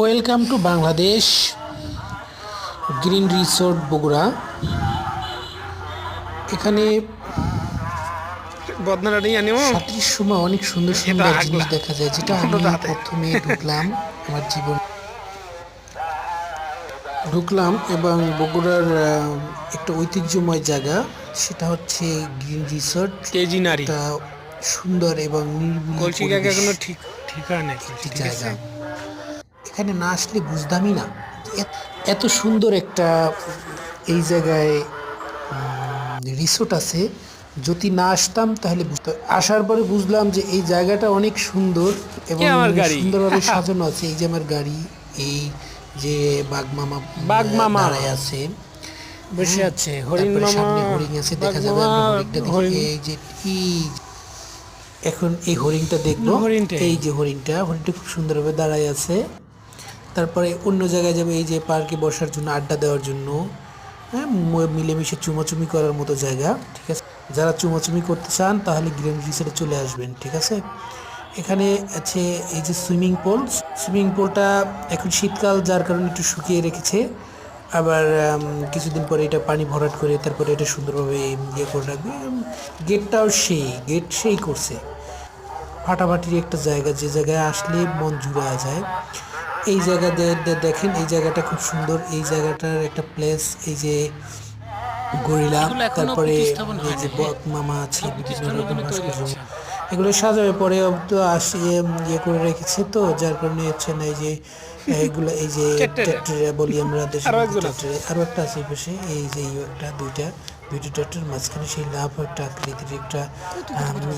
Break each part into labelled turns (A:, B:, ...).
A: Welcome to Bangladesh green resort Bogura. এখানে সাঁতরের সময় অনেক সুন্দর সুন্দর জিনিস দেখা যায়, যেটা আমি প্রথমে ঢুকলাম এবং বগুড়ার একটা ঐতিহ্যময় জায়গা, সেটা হচ্ছে গ্রিন রিসোর্ট। একটা সুন্দর এবং নিরিবিলি একটি জায়গা। এখানে না আসলে বুঝতামই না এত সুন্দর একটা এই জায়গায় রিসোর্ট আছে। যদি না আসতাম তাহলে আসার পরে বুঝলাম যে এই জায়গাটা অনেক সুন্দর এবং সুন্দরভাবে সাজানো আছে। এই যে আমার গাড়ি, এই যে বাঘমামা দাঁড়ায় আছে,
B: বসে আছে, হরিণ
A: তারপরে
B: মামা,
A: সামনে হরিণ আছে, দেখা যাবে আমরা হরিণটা দেখি। এখন এই হরিণটা দেখবো। এই যে হরিণটা খুব সুন্দরভাবে দাঁড়ায় আছে। তারপরে অন্য জায়গায় যাবে, এই যে পার্কে বসার জন্য, আড্ডা দেওয়ার জন্য, হ্যাঁ, মিলেমিশে চুমাচুমি করার মতো জায়গা। ঠিক আছে, যারা চুমাচুমি করতে চান তাহলে গ্রিন রিসোর্টে চলে আসবেন। ঠিক আছে, এখানে আছে এই যে সুইমিং পুলটা এখন শীতকাল, যার কারণে একটু শুকিয়ে রেখেছে। আবার কিছুদিন পরে এটা পানি ভরাট করে তারপরে এটা সুন্দরভাবে ইয়ে করে রাখবে। গেট সেই করছে। ফাটাফাটির একটা জায়গা, যে জায়গায় আসলে মন জুড়ে যায়। এই জায়গা দেখেন, এই জায়গাটা খুব সুন্দর। এই জায়গাটার একটা প্লেস, এই যে গরিলা, তারপরে এই যে মামা আছে, বিভিন্ন রকম ভাস্কর্য, এগুলো সাজাবে পরে তো আসিয়ে ইয়ে করে রেখেছে, তো যার কারণে হচ্ছে না। এই যে এগুলো, এই যে ট্র্যাক্টর বলি আমরা দেশে, আরো একটা আছে পাশে, এই যে দুইটা ট্র্যাক্টর, মাঝখানে সেই লাভ একটা আকৃতির একটা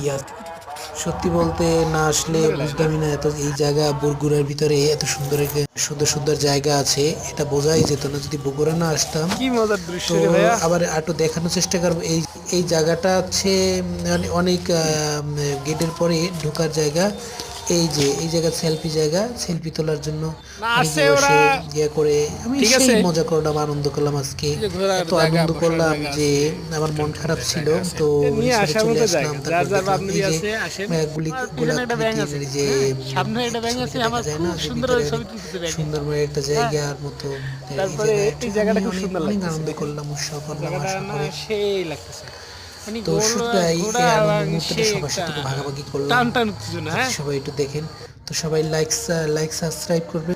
A: ইয়া। সত্যি বলতে না আসলে বুঝতামই না এত এই জায়গা বগুড়ার ভিতরে এত সুন্দর সুন্দর সুন্দর জায়গা আছে। এটা বোঝাই যেত না যদি বগুড়া না আসতাম।
B: কি মজার দৃশ্য
A: তো
B: রে ভাইয়া।
A: আবার একটু দেখানোর চেষ্টা করবো। এই জায়গাটা হচ্ছে অনেক গেটের পরে ঢোকার জায়গা। এই যে এই জায়গা সেলফি তোলার জন্য বসে ইয়ে করে আমি সেই মজা করলাম, আনন্দ করলাম। আজকে এত আনন্দ করলাম যে আমার মন খারাপ ছিল, তো চলে আসলাম। তারপর এই যে গোলাকৃতির যে সুন্দরবন একটা জায়গার মতো, এই জায়গাটা অনেক আনন্দ করলাম, উৎসব করলাম।
B: সেই লাগতেছে,
A: তো সেটাই এই আনন্দ মুহূর্তটা সবার সাথে ভাগাভাগি করলাম। সবাই একটু দেখেন, তো সবাই লাইক সাবস্ক্রাইব করবেন।